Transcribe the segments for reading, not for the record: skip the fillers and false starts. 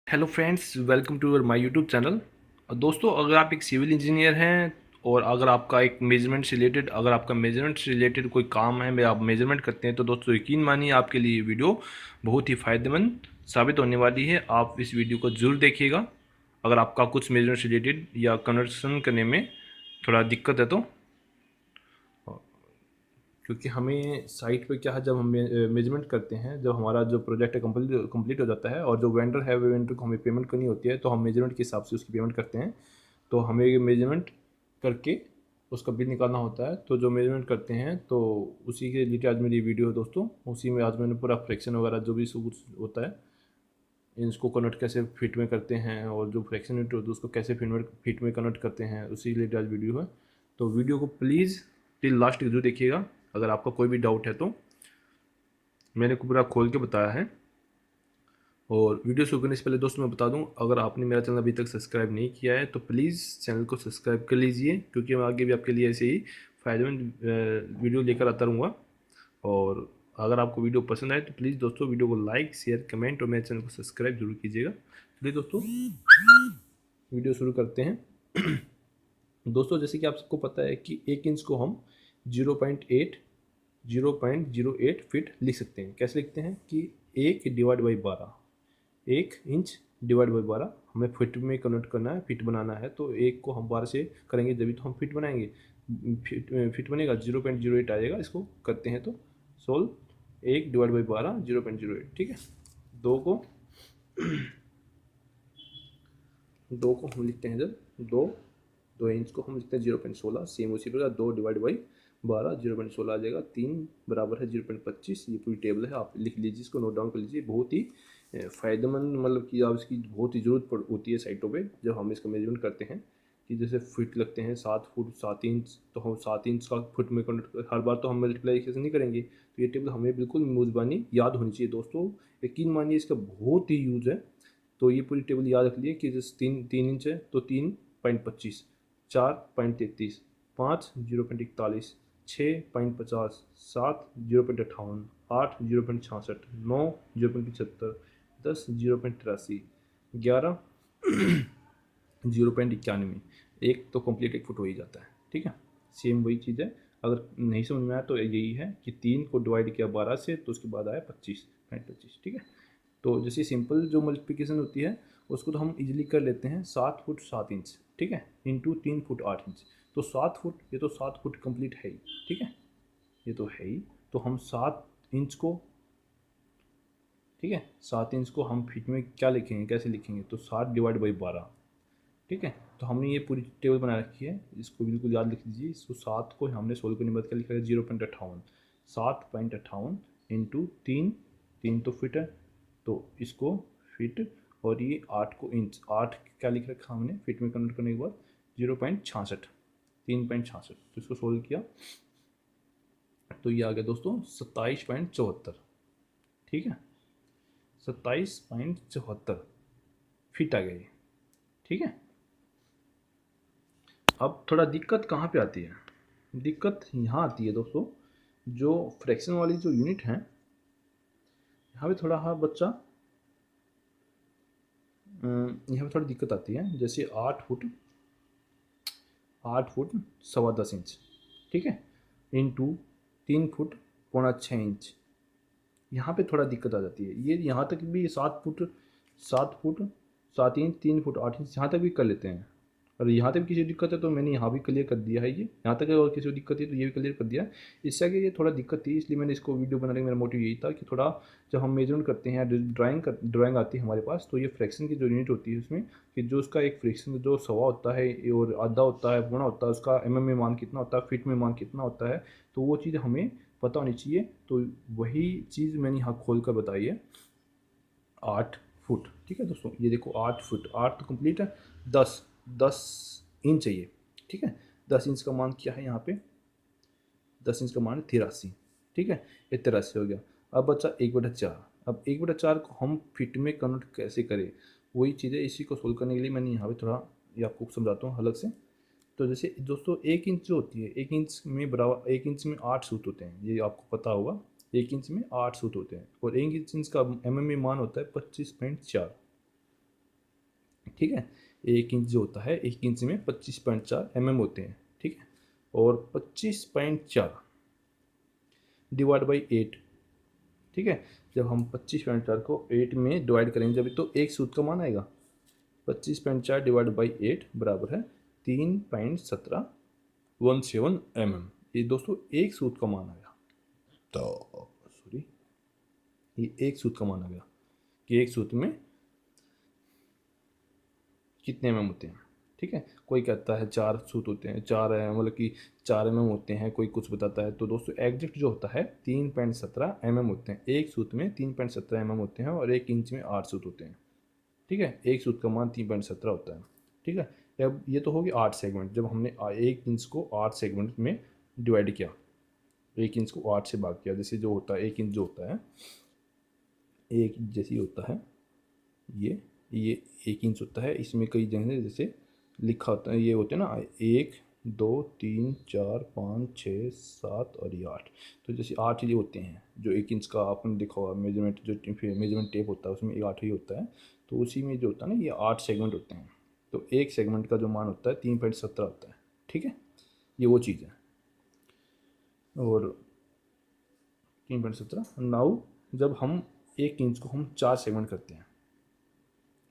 Hello friends, welcome to my YouTube channel. दोस्तों, अगर आप एक सिविल इंजीनियर हैं और अगर आपका एक मेजरमेंट से रिलेटेड कोई काम है में आप मेजरमेंट करते हैं तो दोस्तों यकीन मानिए आपके लिए ये वीडियो बहुत ही फ़ायदेमंद साबित होने वाली है। आप इस वीडियो को ज़रूर देखिएगा अगर आपका कुछ मेजरमेंट से रिलेटेड या कन्वर्सन करने में थोड़ा दिक्कत है तो। क्योंकि हमें साइट पे क्या है, जब हम मेजरमेंट करते हैं, जब हमारा जो प्रोजेक्ट है कंप्लीट हो जाता है और जो वेंडर है वो वेंडर को हमें पेमेंट करनी होती है, तो हम मेजरमेंट के हिसाब से उसकी पेमेंट करते हैं। तो हमें ये मेजरमेंट करके उसका बिल निकालना होता है। तो जो मेजरमेंट करते हैं तो उसी के रिलेटेड आज मेरी वीडियो है दोस्तों। उसी में आज मैंने पूरा फ्रैक्शन वगैरह जो भी सब कुछ होता है, इसको कन्वर्ट कैसे फिट में करते हैं और जो फ्रैक्शन यूनिट होती है उसको कैसे फिट में कन्वर्ट करते हैं, उसी रिलेटेड आज वीडियो है। तो वीडियो को प्लीज़ टिल लास्ट जरूर देखिएगा। अगर आपका कोई भी डाउट है तो मैंने को पूरा खोल के बताया है। और वीडियो शुरू करने से पहले दोस्तों मैं बता दूं, अगर आपने मेरा चैनल अभी तक सब्सक्राइब नहीं किया है तो प्लीज़ चैनल को सब्सक्राइब कर लीजिए, क्योंकि मैं आगे भी आपके लिए ऐसे ही फ़ायदेमंद वीडियो लेकर आता रहूँगा। और अगर आपको वीडियो पसंद आए तो प्लीज़ दोस्तों वीडियो को लाइक शेयर कमेंट और मेरे चैनल को सब्सक्राइब जरूर कीजिएगा। चलिए दोस्तों वीडियो शुरू करते हैं। दोस्तों, जैसे कि आप सबको पता है कि 1 इंच को हम 0.8 फीट लिख सकते हैं। कैसे लिखते हैं कि 1/12 1 इंच/12 हमें फिट में कन्वर्ट करना है, फिट बनाना है। तो 1 को हम 12 से करेंगे जब तो हम फिट बनाएंगे। फिट बनेगा 0.08 आ जाएगा। इसको करते हैं तो सोल्व 1/12 0.08। ठीक है। दो को दो को हम लिखते हैं जब दो 2 इंच को हम लिखते हैं 0.16। सेम उसी प्रकार 2/12 0.16 आ जाएगा। 3 बराबर है 0.25। ये पूरी टेबल है, आप लिख लीजिए, इसको नोट डाउन कर लीजिए। बहुत ही फ़ायदेमंद, मतलब कि आप इसकी बहुत ही ज़रूरत होती है साइटों पे जब हम इसका मेजरमेंट करते हैं। कि जैसे फिट लगते हैं 7 फुट 7 इंच, तो हम 7 इंच का फुट में कन्वर्ट हर बार तो हम मल्टीप्लाइकेशन नहीं करेंगे। तो ये टेबल हमें बिल्कुल मुज़बानी याद होनी चाहिए दोस्तों। यकीन मानिए इसका बहुत ही यूज़ है। तो ये पूरी टेबल याद रख लिए कि जैसे 3 इंच है तो 3.25, 4.33, 5 0.41, 6.50, 7 0.58, 8 0.66, 9 0.75, 10 0.83, 11 0.91। एक तो कंप्लीट 1 फुट हो ही जाता है। ठीक है। सेम वही चीज़ है। अगर नहीं समझ में आया तो यही है कि 3 को डिवाइड किया 12 से तो उसके बाद आया 25.25। ठीक है। तो जैसे सिंपल जो मल्टीप्लिकेशन होती है उसको तो हम इजीली कर लेते हैं 7 फुट 7 इंच। ठीक है। Into 3 foot 8 inch. तो 7 फुट, ये तो 7 फुट कंप्लीट है ही। ठीक है। ये तो है ही। तो हम 7 इंच को, ठीक है, 7 इंच को हम फीट में क्या लिखेंगे, कैसे लिखेंगे, तो 7/12। ठीक है। तो हमने ये पूरी टेबल बना रखी है, इसको बिल्कुल याद लिख लीजिए। इसको 7 को हमने सोल्व करने के बाद क्या लिखा है 0.58। 7.58 इंटू 3, 3 तो फिट है तो इसको फिट, और ये 8 को इंच, 8 क्या लिख रखा हमने फिट में कन्वर्ट करने के बाद 0.66, 3.66। तो इसको सोल्व किया तो ये आ गया दोस्तों 27.74। ठीक है। 27.74 फिट आ गया ये। ठीक है। अब थोड़ा दिक्कत कहाँ पे आती है, दिक्कत यहाँ आती है दोस्तों, जो फ्रैक्शन वाली जो यूनिट है यहाँ पे थोड़ा हाँ बच्चा यहाँ पे थोड़ी दिक्कत आती है। जैसे 8 फुट 8 फुट 10.25 इंच, ठीक है, इंटू 3 फुट 6.25 इंच। यहाँ पे थोड़ा दिक्कत आ जाती है। ये यहाँ तक भी 7 फुट 7 इंच 3 फुट 8 इंच यहाँ तक भी कर लेते हैं। और यहाँ तक भी किसी दिक्कत है तो मैंने यहाँ भी क्लियर कर दिया है। ये यहाँ तक और किसी को दिक्कत है तो ये भी क्लियर कर दिया है। इससे आगे ये थोड़ा दिक्कत थी, इसलिए मैंने इसको वीडियो बनाने का मेरा मोटिव यही था कि थोड़ा जब हम मेजरमेंट करते हैं, ड्राइंग आती है हमारे पास, तो ये फ्रैक्शन की जो यूनिट होती है उसमें कि जो उसका एक फ्रैक्शन जो सवा होता है और आधा होता है, गुणा होता है, उसका में मान कितना होता है, फीट में मान कितना होता है, तो वो चीज़ हमें पता होनी चाहिए। तो वही चीज़ मैंने यहाँ खोल कर बताई है। 8 फुट, ठीक है दोस्तों, ये देखो 8 फुट, 8 तो कंप्लीट है। 10 इंच चाहिए। ठीक है। 10 इंच का मान क्या है यहाँ पे, 10 इंच का मान है 83। ठीक है। ये 83 हो गया। अब बचा 1/4। अब 1/4 को हम फिट में कन्वर्ट कैसे करें, वही चीज़ है। इसी को सोल्व करने के लिए मैंने यहाँ पे थोड़ा ये आपको समझाता हूँ अलग से। तो जैसे दोस्तों 1 इंच जो होती है, 1 इंच में बराबर, 1 इंच में 8 सूत होते हैं, ये आपको पता होगा। 1 इंच में 8 सूत होते हैं और 1 इंच का में मान होता है 25.4। ठीक है। 1 इंच जो होता है, 1 इंच में 25.4 mm होते हैं। ठीक है, और 25.4 डिवाइड बाई 8। ठीक है, जब हम 25.4 को 8 में डिवाइड करेंगे जब तो एक सूत्र का मान आएगा। 25.4 डिवाइड बाई 8 बराबर है 3.1717 mm। ये दोस्तों एक सूत्र का मान आ गया। तो सॉरी, ये एक सूत्र का मान आ गया कि एक सूत्र में कितने mm होते हैं। ठीक है, कोई कहता है 4 सूत्र होते हैं, 4 है मतलब कि 4 mm होते हैं, कोई कुछ बताता है। तो दोस्तों एग्जैक्ट जो होता है 3.17 mm होते हैं। एक सूत्र में 3.17 mm होते हैं और 1 इंच में 8 सूत्र होते हैं। ठीक है, एक सूत्र का मान 3.17 होता है। ठीक है, अब ये तो होगी 8 सेगमेंट। जब हमने 1 इंच को 8 सेगमेंट में डिवाइड किया, 1 इंच को 8 से भाग किया, जैसे जो होता है 1 इंच जो होता है, 1 इंच जैसे होता है, ये 1 इंच होता है। इसमें कई जगह जैसे लिखा होता है, ये होते हैं ना 1 2 3 4 5 6 7 और ये 8। तो जैसे 8 ये होते हैं जो 1 इंच का आपने देखा होगा मेजरमेंट, जो मेजरमेंट टेप होता है उसमें 8 ही होता है। तो उसी में जो होता है ना ये 8 सेगमेंट होते हैं। तो एक सेगमेंट का जो मान होता है 3.17 होता है। ठीक है, ये वो चीज़ है। और 3.17 नाउ जब हम 1 इंच को हम 4 सेगमेंट करते हैं,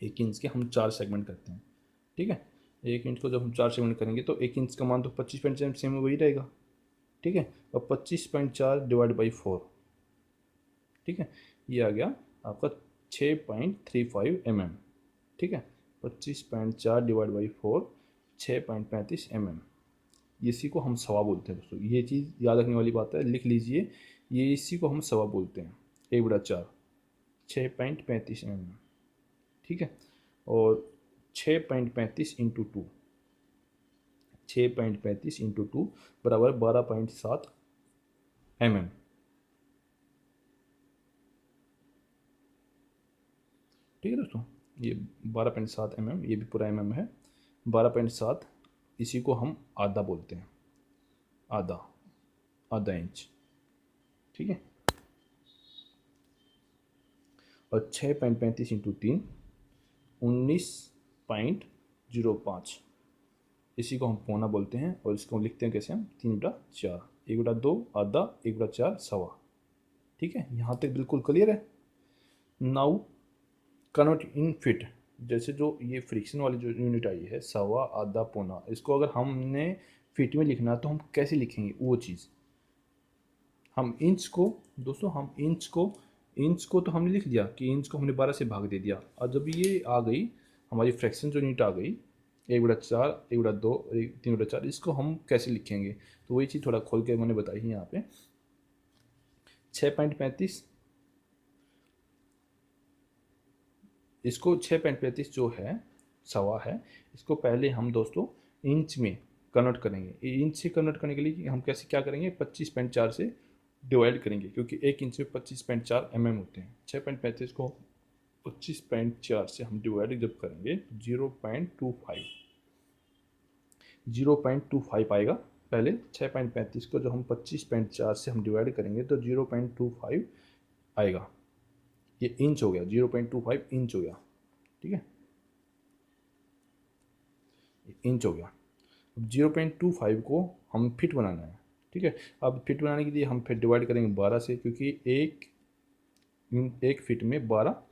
1 इंच के हम 4 सेगमेंट करते हैं। ठीक है, 1 इंच को जब हम 4 सेगमेंट करेंगे तो 1 इंच का मान तो 25.7 में वही रहेगा। ठीक है, और 25.4 डिवाइड बाई 4। ठीक है, ये आ गया आपका 6.35 mm। ठीक है, 25.4 डिवाइड बाई 4 6.35 mm। इसी को हम सवा बोलते हैं दोस्तों। ये चीज़ याद रखने वाली बात है, लिख लीजिए। ये इसी को हम सवा बोलते हैं। 1/4 6.35 mm। ठीक है, और 6.35 × 2, 6.35 × 2 बराबर 12.7 mm। ठीक है दोस्तों, ये 12.7 mm, ये भी पूरा mm है। 12.7 इसी को हम आधा बोलते हैं, आधा, आधा इंच। ठीक है, और 6.35 × 3 19.05, इसी को हम पौना बोलते हैं। और इसको लिखते हैं कैसे हम 3/4, 1/2 आधा, 1/4 सवा। ठीक है, यहाँ तक बिल्कुल क्लियर है। Now convert in fit. जैसे जो ये फ्रिक्शन वाली जो यूनिट आई है सवा, आधा, पौना, इसको अगर हमने फिट में लिखना है तो हम कैसे लिखेंगे वो चीज़। हम इंच को दोस्तों, हम इंच को तो हमने लिख दिया कि इंच को हमने 12 से भाग दे दिया। और जब ये आ गई हमारी फ्रैक्शन जो यूनिट आ गई 1/4, 1/2, 3/4, इसको हम कैसे लिखेंगे। तो वही चीज़ थोड़ा खोल के मैंने बताई है यहाँ पे। 6.35, इसको 6.35 जो है सवा है, इसको पहले हम दोस्तों इंच में कन्वर्ट करेंगे। इंच से कन्वर्ट करने के लिए हम कैसे क्या करेंगे, 25.4 से डिवाइड करेंगे, क्योंकि 1 इंच में 25.4 mm होते हैं। 6.35 को 25.4 से हम डिवाइड जब करेंगे 0.25 आएगा। पहले 6.35 को जब हम 25.4 से हम डिवाइड करेंगे तो 0.25 आएगा। ये इंच हो गया, 0.25 इंच हो गया। ठीक है, इंच हो गया। अब 0.25 को हम फिट बनाना है। ठीक है, अब फिट बनाने के लिए हम फिर डिवाइड करेंगे 12 से, क्योंकि एक फिट में 12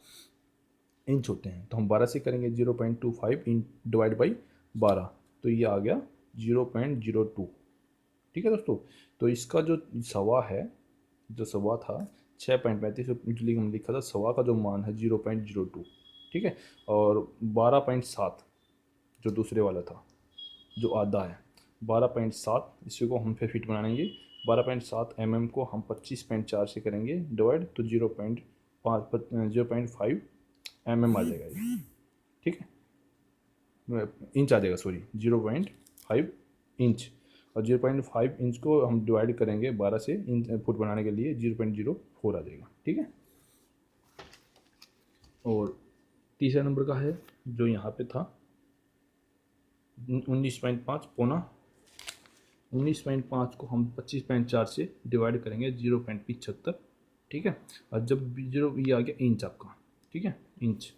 इंच होते हैं। तो हम 12 से करेंगे 0.25 इन डिवाइड बाई 12, तो ये आ गया 0.02। ठीक है दोस्तों, तो इसका जो सवा है, जो सवा था 6.35 हम लिखा था, सवा का जो मान है 0.02। ठीक है, और 12.7 जो दूसरे वाला था जो आधा है 12.7, इसी को हम फिर फिट बनाएंगे। 12.7 mm को हम 25.4 से करेंगे डिवाइड, तो 0.5 mm आ जाएगा ये। ठीक है, इंच आ जाएगा, सॉरी 0.5 इंच। और 0.5 इंच को हम डिवाइड करेंगे 12 से, इंच फुट बनाने के लिए 0.04 आ जाएगा। ठीक है, और तीसरा नंबर का है जो यहाँ पे था 19.5 पौना। 19.5 को हम 25.4 से डिवाइड करेंगे 0.75। ठीक है, और जब 0 ये आ गया इंच आपका। ठीक है, इंच,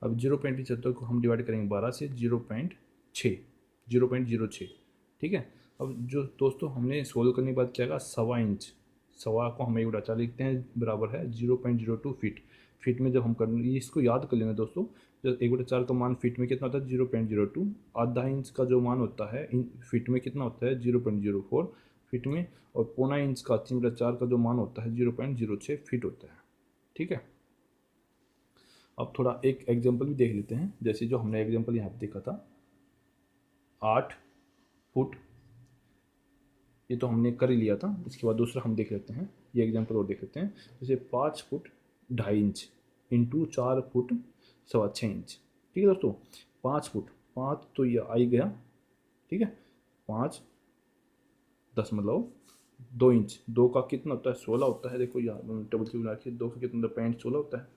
अब 0.75 को हम डिवाइड करेंगे 12 से, 0.6, ठीक है। अब जो दोस्तों हमने सोल्व करने के बाद क्या आएगा, 1.25 इंच, सवा को हम 1/4 लिखते हैं, बराबर है 0.02 फीट। फीट में जब हम कर, इसको याद कर लेना दोस्तों, जब 1/4 का मान फीट में कितना होता है 0.02, आधा इंच का जो मान होता है फीट में कितना होता है 0.04 फीट में, और पौना इंच का 3/4 का जो मान होता है 0.06 फीट होता है, ठीक है। अब थोड़ा एक एग्जांपल भी देख लेते हैं, जैसे जो हमने एग्जांपल यहाँ पे देखा था 8 फुट, ये तो हमने कर ही लिया था। इसके बाद दूसरा हम देख लेते हैं, ये एग्जांपल और देख लेते हैं, जैसे 5 foot 2.5 inch into 4 foot 6.25 inch, ठीक है दोस्तों। 5 फुट, 5 तो ये आ ही गया, ठीक है, 5 10 2 का कितना होता है 16 होता है, देखो यार टेबल की बना के 2 का कितना होता है 0.16 होता है,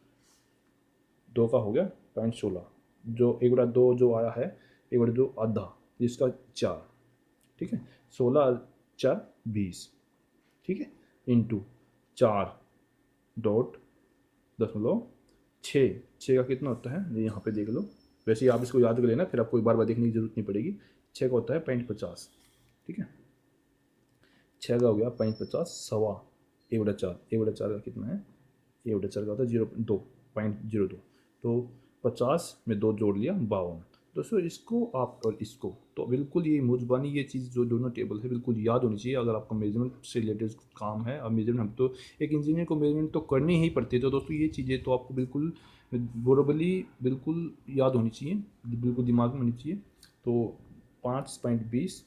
2 का हो गया 0.16, जो 1/2 जो आया है 1/2 आधा, जिसका 4, ठीक है, 16×4 = 20, ठीक है, इंटू 4.6 का कितना होता है ये यहाँ पे देख लो, वैसे ही आप इसको याद कर लेना, फिर आपको बार बार देखने की जरूरत नहीं पड़ेगी। 6 का होता है 0.50, ठीक है, 6 का हो गया 0.50, सवा 1/4, 1/4 का कितना है 1/4 का होता है 0.02, तो 50 में 2 जोड़ लिया 52। दोस्तों इसको आप और इसको तो बिल्कुल ये मुजबानी, ये चीज़ जो दोनों टेबल है बिल्कुल याद होनी चाहिए अगर आपका मेजरमेंट से रिलेटेड काम है। और मेजरमेंट हम तो एक इंजीनियर को मेजरमेंट तो करनी ही पड़ती है, तो दोस्तों ये चीज़ें तो आपको बिल्कुल वर्बली बिल्कुल याद होनी चाहिए, बिल्कुल दिमाग में होनी चाहिए। तो 5.20